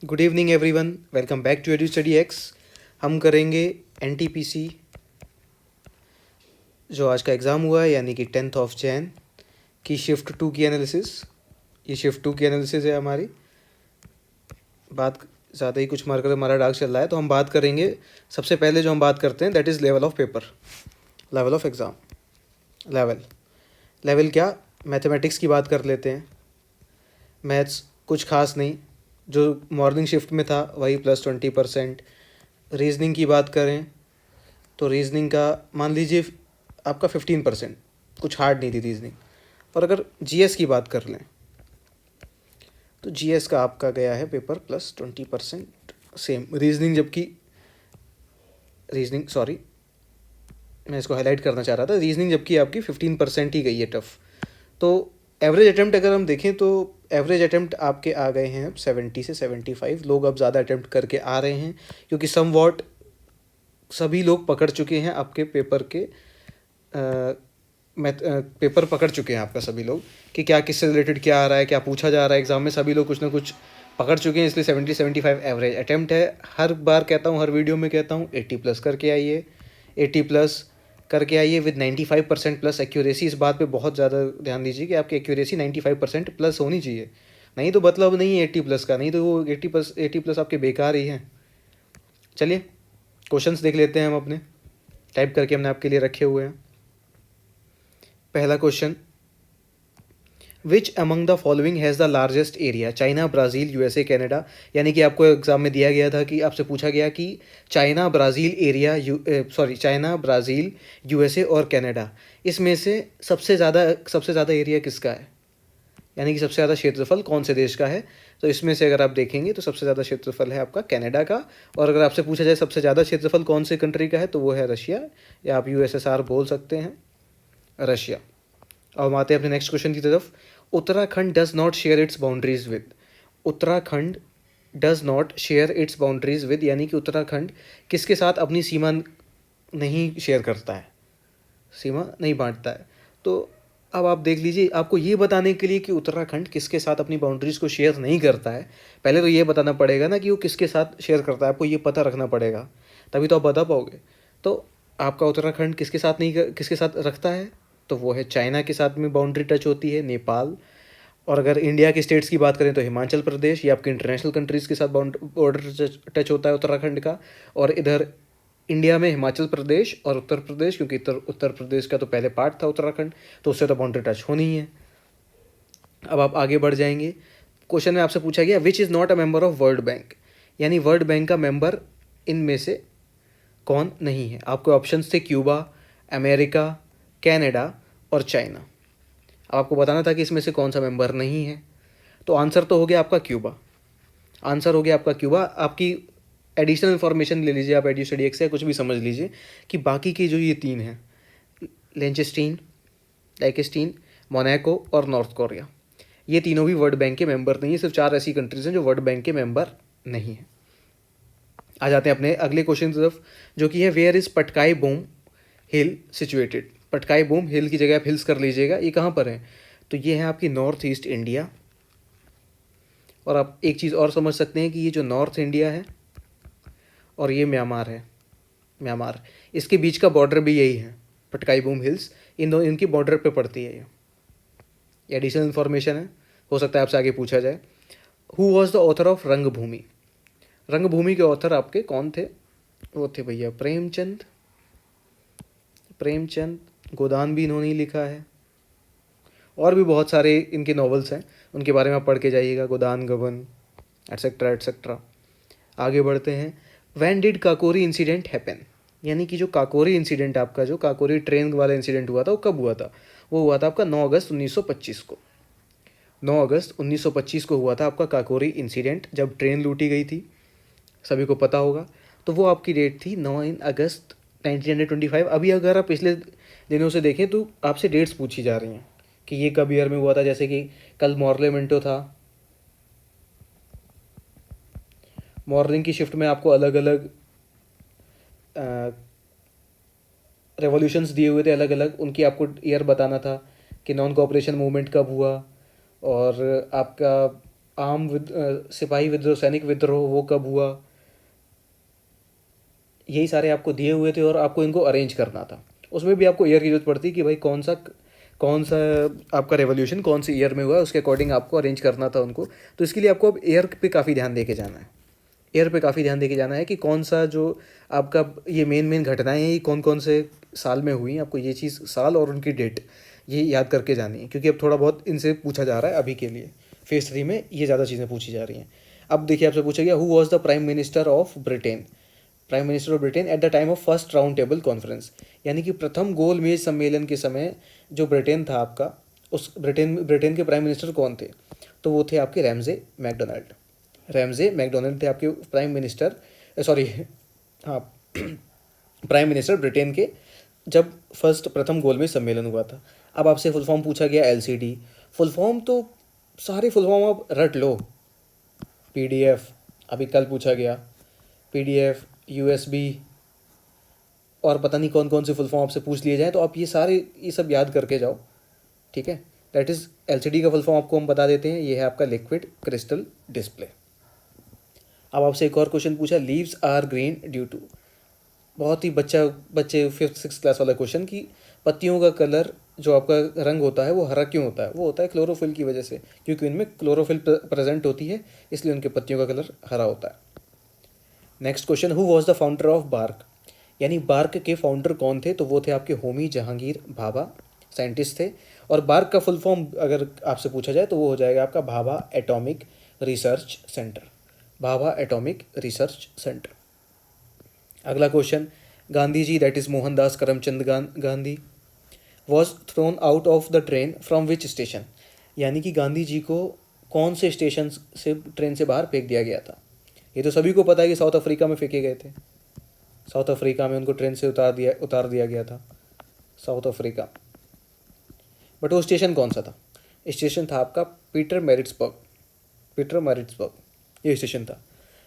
Good evening everyone, welcome back to Edu Study X. हम करेंगे NTPC जो आज का एग्ज़ाम हुआ है, यानी कि 10 जैन की शिफ्ट 2 की एनालिसिस। ये शिफ्ट 2 की एनालिसिस है हमारी। बात ज़्यादा ही कुछ मार्कर हमारा डार्क चल रहा है, तो हम बात करेंगे। सबसे पहले जो हम बात करते हैं that is level of paper, level of exam. Level क्या, मैथमेटिक्स की बात कर लेते हैं। मैथ्स कुछ खास नहीं, जो मॉर्निंग शिफ्ट में था वही +20%। रीजनिंग की बात करें तो रीजनिंग का मान लीजिए आपका 15%, कुछ हार्ड नहीं थी रीजनिंग। और अगर जीएस की बात कर लें तो जीएस का आपका गया है पेपर +20% सेम रीजनिंग, जबकि मैं इसको हाईलाइट करना चाह रहा था, रीजनिंग जबकि आपकी 15% ही गई है टफ। तो एवरेज अटैम्प्ट अगर हम देखें तो एवरेज अटैम्प्ट आपके आ गए हैं 70 से 75। लोग अब ज़्यादा अटैम्प्ट करके आ रहे हैं, क्योंकि सम वॉट सभी लोग पकड़ चुके हैं आपके पेपर के पेपर पकड़ चुके हैं आपका सभी लोग, कि क्या किससे रिलेटेड क्या आ रहा है, क्या पूछा जा रहा है एग्ज़ाम में। सभी लोग कुछ ना कुछ पकड़ चुके हैं, इसलिए 70-75 एवरेज अटैम्प्ट है। हर बार कहता हूँ, हर वीडियो में कहता हूँ 80+ करके आइए, 80+ करके आइए विद 95% प्लस एक्यूरेसी। इस बात पे बहुत ज़्यादा ध्यान दीजिए कि आपकी एक्यूरेसी 95% प्लस होनी चाहिए, नहीं तो मतलब नहीं है 80+ का, नहीं तो वो 80+ आपके बेकार ही हैं। चलिए क्वेश्चंस देख लेते हैं हम अपने, टाइप करके हमने आपके लिए रखे हुए हैं। पहला question, which among the following has the largest area? China, Brazil, USA, Canada. यानी कि आपको एग्जाम में दिया गया था कि आपसे पूछा गया कि China, Brazil area, China, Brazil, USA और कनाडा, इसमें से सबसे ज़्यादा एरिया किसका है, यानी कि सबसे ज़्यादा क्षेत्रफल कौन से देश का है। तो इसमें से अगर आप देखेंगे तो सबसे ज़्यादा क्षेत्रफल है आपका कनाडा का। और अगर आपसे पूछा जाए सबसे ज़्यादा क्षेत्रफल कौन से कंट्री का है, तो वो है रशिया, या आप यूएसएसआर बोल सकते हैं, रशिया। अब हम आते हैं अपने नेक्स्ट क्वेश्चन की तरफ। Uttarakhand does not share its boundaries with. Uttarakhand does not share its boundaries with, यानी कि उत्तराखंड किसके साथ अपनी सीमा नहीं शेयर करता है, सीमा नहीं बांटता है। तो अब आप देख लीजिए, आपको ये बताने के लिए कि उत्तराखंड किसके साथ अपनी बाउंड्रीज़ को शेयर नहीं करता है, पहले तो ये बताना पड़ेगा ना कि वो किसके साथ शेयर करता है। आपको ये पता रखना पड़ेगा, तभी तो आप बता पाओगे। तो आपका उत्तराखंड किसके साथ रखता है, तो वो है चाइना के साथ में बाउंड्री टच होती है, नेपाल। और अगर इंडिया के स्टेट्स की बात करें तो हिमाचल प्रदेश, ये आपके इंटरनेशनल कंट्रीज़ के साथ बॉर्डर टच होता है उत्तराखंड का। और इधर इंडिया में हिमाचल प्रदेश और उत्तर प्रदेश, क्योंकि उत्तर प्रदेश का तो पहले पार्ट था उत्तराखंड, तो उससे तो बाउंड्री टच होनी ही है। अब आप आगे बढ़ जाएंगे, क्वेश्चन में आपसे पूछा गया which is not a member of world bank, यानी वर्ल्ड बैंक का मेंबर इनमें से कौन नहीं है। आपके ऑप्शंस थे क्यूबा, अमेरिका, कनाडा और चाइना। अब आपको बताना था कि इसमें से कौन सा मेंबर नहीं है। तो आंसर तो हो गया आपका क्यूबा, आंसर हो गया आपका क्यूबा। आपकी एडिशनल इन्फॉर्मेशन ले लीजिए आप एडी स्टडी एक्स से, कुछ भी समझ लीजिए कि बाकी की जो ये तीन हैं, लेंचेस्टीन, लाइकेस्टीन, मोनाको और नॉर्थ कोरिया, ये तीनों भी वर्ल्ड बैंक के मेंबर नहीं है। सिर्फ 4 ऐसी कंट्रीज हैं जो वर्ल्ड बैंक के मेंबर नहीं हैं। आ जाते हैं अपने अगले क्वेश्चन की तरफ, जो कि है where is Patkai Bum hill situated. Patkai Bum hill की जगह आप हिल्स कर लीजिएगा, ये कहाँ पर है, तो ये है आपकी नॉर्थ ईस्ट इंडिया। और आप एक चीज़ और समझ सकते हैं कि ये जो नॉर्थ इंडिया है और ये म्यांमार है, म्यांमार, इसके बीच का बॉर्डर भी यही है, पटकाई बूम हिल्स, इनकी बॉर्डर पे पड़ती है ये एडिशनल इन्फॉर्मेशन है, हो सकता है आपसे आगे पूछा जाए। Who was the author of रंगभूमि? रंगभूमि के ऑथर आपके कौन थे, वो थे भैया प्रेमचंद। गोदान भी इन्होंने ही लिखा है, और भी बहुत सारे इनके नॉवेल्स हैं, उनके बारे में आप पढ़ के जाइएगा, गोदान गबन एट्सेट्रा एट्सेट्रा। आगे बढ़ते हैं, when did Kakori incident happen, यानी कि जो काकोरी इंसिडेंट आपका, जो काकोरी ट्रेन वाला इंसिडेंट हुआ था, वो कब हुआ था, वो हुआ था आपका 9 अगस्त 1925 को। 9 अगस्त 1925 को हुआ था आपका काकोरी इंसिडेंट, जब ट्रेन लूटी गई थी, सभी को पता होगा। तो वो आपकी डेट थी 9 अगस्त 1925। अभी अगर आप पिछले दिनों से देखें तो आपसे डेट्स पूछी जा रही हैं कि ये कब ईयर में हुआ था। जैसे कि कल मॉर्ले मिंटो था, मॉर्निंग की शिफ्ट में आपको अलग अलग रेवोल्यूशंस दिए हुए थे, अलग अलग, उनकी आपको ईयर बताना था कि नॉन कोऑपरेशन मूवमेंट कब हुआ, और आपका सिपाही विद्रोह, सैनिक विद्रोह, वो कब हुआ, यही सारे आपको दिए हुए थे और आपको इनको अरेंज करना था। उसमें भी आपको ईयर की जरूरत पड़ती कि भाई कौन सा आपका रेवोल्यूशन कौन सी ईयर में हुआ, उसके अकॉर्डिंग आपको अरेंज करना था उनको। तो इसके लिए आपको अब ईयर पे काफ़ी ध्यान दे के जाना है। ईयर पे काफ़ी ध्यान दे के जाना है कि कौन सा जो आपका ये मेन घटनाएं हैं ये कौन कौन से साल में हुई, आपको ये चीज़ साल और उनकी डेट ये याद करके जानी है, क्योंकि अब थोड़ा बहुत इनसे पूछा जा रहा है अभी के लिए। फेज 3 में ये ज़्यादा चीज़ें पूछी जा रही हैं। अब देखिए आपसे पूछा गया, who was the prime minister of Britain, prime minister of Britain at the time of first round table conference, यानी कि प्रथम गोल मेज सम्मेलन के समय जो ब्रिटेन था आपका, उस ब्रिटेन के प्राइम मिनिस्टर कौन थे, तो वो थे आपके रैमजे मैकडोनल्ड थे आपके प्राइम मिनिस्टर, सॉरी हाँ प्राइम मिनिस्टर ब्रिटेन के, जब फर्स्ट प्रथम गोलमेज सम्मेलन हुआ था। अब आपसे फुल फॉर्म पूछा गया एलसीडी, फुल फॉर्म तो सारे फुल फॉर्म आप रट लो, पीडीएफ अभी कल पूछा गया, पीडीएफ, यूएसबी, और पता नहीं कौन कौन से फुल फॉर्म आपसे पूछ लिए जाए, तो आप ये सब याद करके जाओ, ठीक है। दैट इज़ एलसीडी का फुल फॉर्म आपको हम बता देते हैं, ये है आपका लिक्विड क्रिस्टल डिस्प्ले। अब आपसे एक और क्वेश्चन पूछा, leaves are green due to, बहुत ही बच्चे 5th 6th क्लास वाला क्वेश्चन, कि पत्तियों का कलर जो आपका रंग होता है वो हरा क्यों होता है, वो होता है क्लोरोफिल की वजह से, क्योंकि इनमें क्लोरोफिल प्रेजेंट होती है, इसलिए उनके पत्तियों का कलर हरा होता है। Next question, who was the founder of BARC, यानी बार्क के फाउंडर कौन थे, तो वो थे आपके होमी जहांगीर भाभा, साइंटिस्ट थे। और बार्क का फुल फॉर्म अगर आपसे पूछा जाए तो वो हो जाएगा आपका Bhabha atomic research centre, Bhabha atomic research centre. अगला question, Gandhi ji that is Mohandas Karamchand Gandhi was thrown out of the train from which station, यानी कि गांधी जी को कौन से स्टेशन से ट्रेन से बाहर फेंक दिया गया था। ये तो सभी को पता है कि साउथ अफ्रीका में फेंके गए थे, साउथ अफ्रीका में उनको ट्रेन से उतार दिया गया था, साउथ अफ्रीका। बट वो स्टेशन कौन सा था, स्टेशन था आपका पीटर मैरिट्सबर्ग, ये स्टेशन था।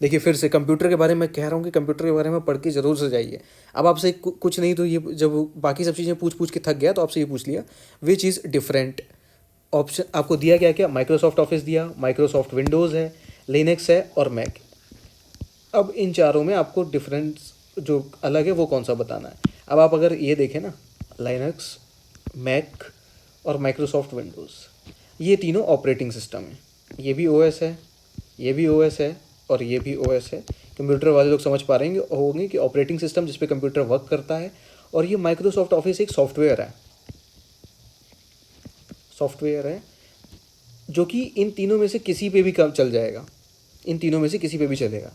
देखिए फिर से कंप्यूटर के बारे में कह रहा हूँ कि कंप्यूटर के बारे में पढ़ के ज़रूर से जाइए। अब आपसे कुछ नहीं तो ये जब बाकी सब चीज़ें पूछ के थक गया तो आपसे ये पूछ लिया, विच इज़ डिफरेंट, ऑप्शन आपको दिया क्या क्या, माइक्रोसॉफ्ट ऑफिस दिया, माइक्रोसॉफ्ट विंडोज़ है, लिनक्स है और मैक। अब इन चारों में आपको डिफरेंस जो अलग है वो कौन सा बताना है। अब आप अगर ये देखें ना, लाइनक्स, मैक और माइक्रोसॉफ्ट विंडोज़, ये तीनों ऑपरेटिंग सिस्टम है, ये भी ओएस है, ये भी ओएस है और ये भी ओएस है। कंप्यूटर वाले लोग समझ पा रहे होंगे कि ऑपरेटिंग सिस्टम जिस पे कंप्यूटर वर्क करता है, और ये माइक्रोसॉफ्ट ऑफिस एक सॉफ्टवेयर है जो कि इन तीनों में से किसी पे भी काम चल जाएगा, इन तीनों में से किसी पे भी चलेगा।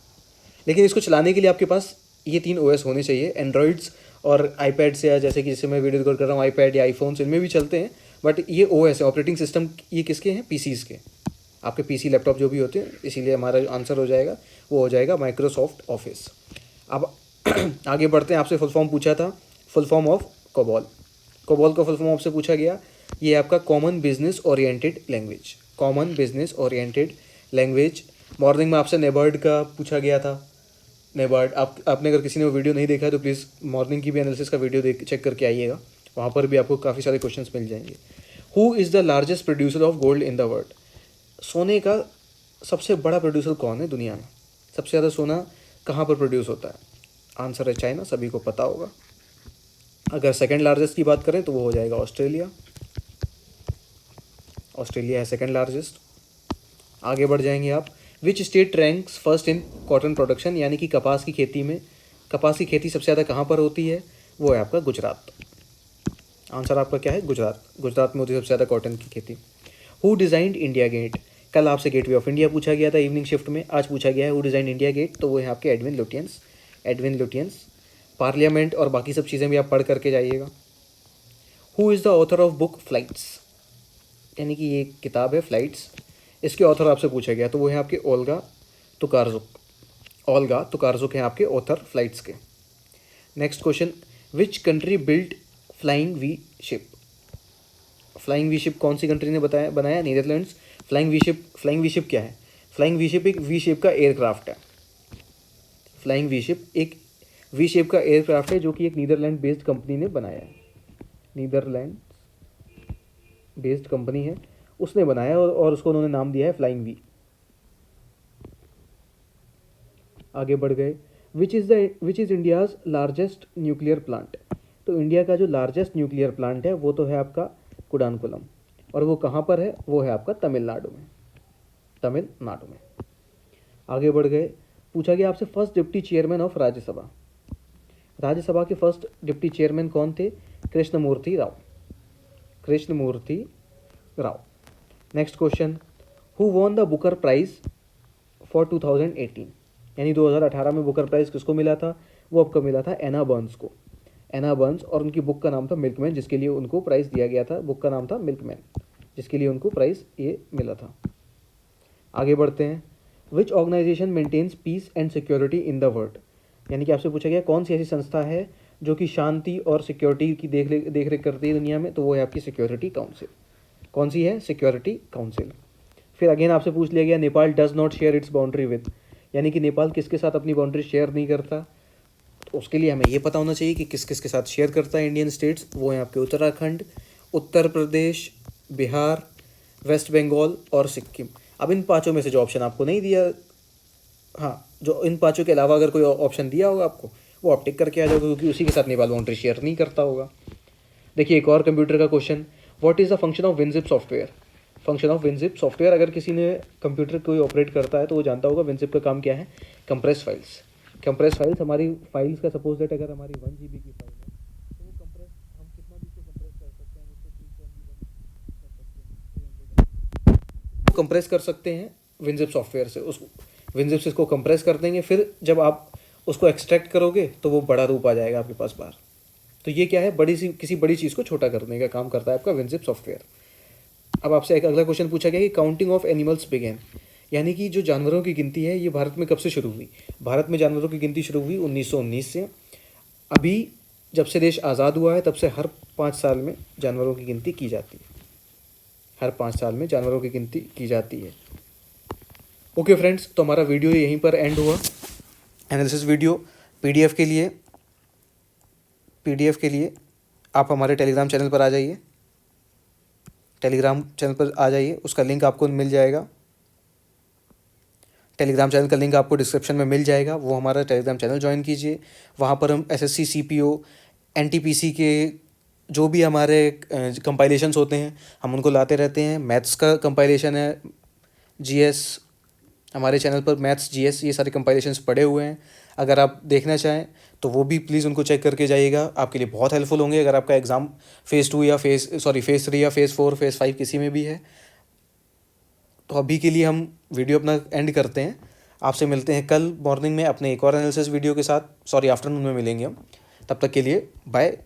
लेकिन इसको चलाने के लिए आपके पास ये 3 ओएस होने चाहिए। एंड्रॉइड्स और आईपैड से, या जैसे कि जिससे मैं वीडियो रिकॉर्ड कर रहा हूँ आईपैड या आईफोन, इनमें भी चलते हैं, बट ये ओएस है, ऑपरेटिंग सिस्टम, ये किसके हैं, पीसीज़ के, आपके पीसी लैपटॉप जो भी होते हैं। इसीलिए हमारा जो आंसर हो जाएगा वो हो जाएगा माइक्रोसॉफ्ट ऑफिस। अब आगे बढ़ते हैं, आपसे फुल फॉर्म पूछा था, full form of COBOL, COBOL का फुल फॉर्म आपसे पूछा गया, ये आपका common business oriented language, common business oriented language. Morning में आपसे नेबर्ड का पूछा गया था, नेबर्ड आपने अगर किसी ने वो वीडियो नहीं देखा है तो प्लीज़ मॉर्निंग की भी एनालिसिस का वीडियो चेक करके आइएगा, वहाँ पर भी आपको काफ़ी सारे क्वेश्चंस मिल जाएंगे। Who is the largest producer of gold in the world, सोने का सबसे बड़ा प्रोड्यूसर कौन है दुनिया में, सबसे ज़्यादा सोना कहाँ पर प्रोड्यूस होता है, आंसर है चाइना, सभी को पता होगा। अगर सेकंड लार्जेस्ट की बात करें तो वो हो जाएगा ऑस्ट्रेलिया, ऑस्ट्रेलिया है सेकंड लार्जेस्ट। आगे बढ़ जाएंगे आप, which state ranks first in cotton production, यानी कि कपास की खेती में, कपास की खेती सबसे ज़्यादा कहाँ पर होती है, वो है आपका गुजरात। आंसर आपका क्या है, गुजरात, गुजरात में होती है सबसे ज़्यादा कॉटन की खेती। हु डिज़ाइंड इंडिया गेट, कल आपसे गेटवे ऑफ इंडिया पूछा गया था इवनिंग शिफ्ट में, आज पूछा गया है हु डिज़ाइंड इंडिया गेट, तो वो है आपके एडविन लुटियंस। पार्लियामेंट और बाकी सब चीज़ें भी आप पढ़ करके जाइएगा। Who is the author of book flights, यानी कि ये किताब है फ्लाइट्स, इसके ऑथर आपसे पूछा गया, तो वो है आपके ओल्गा तुकारजुक हैं आपके ऑथर फ्लाइट्स के। Next question, which country built flying V ship, flying V ship कौन सी कंट्री ने बनाया, नीदरलैंड्स। फ्लाइंग वी शिप क्या है, फ्लाइंग वी शिप एक वी शेप का एयरक्राफ्ट है, फ्लाइंग वी शिप एक वी शेप का एयरक्राफ्ट है जो कि एक नीदरलैंड बेस्ड कंपनी ने बनाया है, नीदरलैंड बेस्ड कंपनी है, उसने बनाया और उसको उन्होंने नाम दिया है फ्लाइंग वी। आगे बढ़ गए, which is India's largest nuclear plant. तो इंडिया का जो लार्जेस्ट न्यूक्लियर प्लांट है वो तो है आपका कुडानकुलम, और वो कहाँ पर है, वो है आपका तमिलनाडु में, तमिलनाडु में। आगे बढ़ गए, पूछा गया आपसे first deputy chairman of Rajya Sabha. Rajya Sabha के फर्स्ट डिप्टी चेयरमैन कौन थे, Krishnamurthy Rao, Krishnamurthy Rao. Next question, who won the Booker prize for 2018, यानी 2018 में बुकर प्राइज किसको मिला था, वो आपको मिला था एना बर्न्स को, एना बर्न्स, और उनकी बुक का नाम था मिल्कमैन, जिसके लिए उनको प्राइज़ दिया गया था, बुक का नाम था मिल्कमैन, जिसके लिए उनको प्राइज़ ये मिला था। आगे बढ़ते हैं, which organisation maintains peace and security in the world, यानी कि आपसे पूछा गया कौन सी ऐसी संस्था है जो कि शांति और सिक्योरिटी की देख रेख करती है दुनिया में, तो वो है आपकी सिक्योरिटी काउंसिल। कौन सी है, सिक्योरिटी काउंसिल। फिर अगेन आपसे पूछ लिया गया Nepal does not share its boundary with, यानी कि नेपाल किसके साथ अपनी बाउंड्री शेयर नहीं करता, तो उसके लिए हमें ये पता होना चाहिए कि किस किस के साथ शेयर करता है इंडियन स्टेट्स। वो हैं आपके उत्तराखंड, उत्तर प्रदेश, बिहार, वेस्ट बंगाल और सिक्किम। अब इन पांचों में से जो ऑप्शन आपको नहीं दिया, हाँ, जो इन पांचों के अलावा अगर कोई ऑप्शन दिया होगा आपको, वो आप टिक करके आ जाओगे, क्योंकि उसी के साथ नेपाल बाउंड्री शेयर नहीं करता होगा। देखिए एक और कंप्यूटर का question, what is the function of WinZip software. Function of WinZip software, अगर किसी ने कंप्यूटर कोई ऑपरेट करता है तो वो जानता होगा विनजिप का काम क्या है, कंप्रेस फाइल्स। कंप्रेस फाइल्स, हमारी फाइल्स का सपोज दैट अगर हमारी 1 GB की फाइल है तो वो कंप्रेस, हम कितना भी उसको कंप्रेस कर सकते हैं, उसको 300 MB कर सकते हैं, 300 कंप्रेस कर सकते हैं विनजिप सॉफ्टवेयर से। उस विनजिप से इसको कंप्रेस कर देंगे, फिर जब आप उसको एक्सट्रैक्ट करोगे तो वो बड़ा रूप आ जाएगा आपके पास बाहर। तो ये क्या है, किसी बड़ी चीज़ को छोटा करने का काम करता है आपका विनजिप सॉफ्टवेयर। अब आपसे एक अगला क्वेश्चन पूछा गया कि काउंटिंग ऑफ एनिमल्स बिगेन, यानी कि जो जानवरों की गिनती है ये भारत में कब से शुरू हुई। भारत में जानवरों की गिनती शुरू हुई 1919 से। अभी जब से देश आज़ाद हुआ है तब से हर 5 साल में जानवरों की गिनती की जाती है, हर 5 साल में जानवरों की गिनती की जाती है। ओके फ्रेंड्स, तो हमारा वीडियो यहीं पर एंड हुआ। एनालिसिस वीडियो पीडीएफ के लिए आप हमारे टेलीग्राम चैनल पर आ जाइए, टेलीग्राम चैनल पर आ जाइए, उसका लिंक आपको मिल जाएगा, टेलीग्राम चैनल का लिंक आपको डिस्क्रिप्शन में मिल जाएगा। वो हमारा टेलीग्राम चैनल ज्वाइन कीजिए, वहाँ पर हम एसएससी, सीपीओ, एनटीपीसी के जो भी हमारे कंपाइलेशंस होते हैं हम उनको लाते रहते हैं। मैथ्स का कंपाइलेशन है, जीएस, हमारे चैनल पर मैथ्स, जीएस, ये सारे कंपाइलेशंस पड़े हुए हैं। अगर आप देखना चाहें तो वो भी प्लीज़ उनको चेक करके जाइएगा, आपके लिए बहुत हेल्पफुल होंगे अगर आपका एग्ज़ाम फेज़ 3 या फेज़ 4, फेज़ 5 किसी में भी है। तो अभी के लिए हम वीडियो अपना एंड करते हैं। आपसे मिलते हैं कल मॉर्निंग में अपने एक और एनालिसिस वीडियो के साथ, आफ्टरनून में मिलेंगे हम। तब तक के लिए बाय।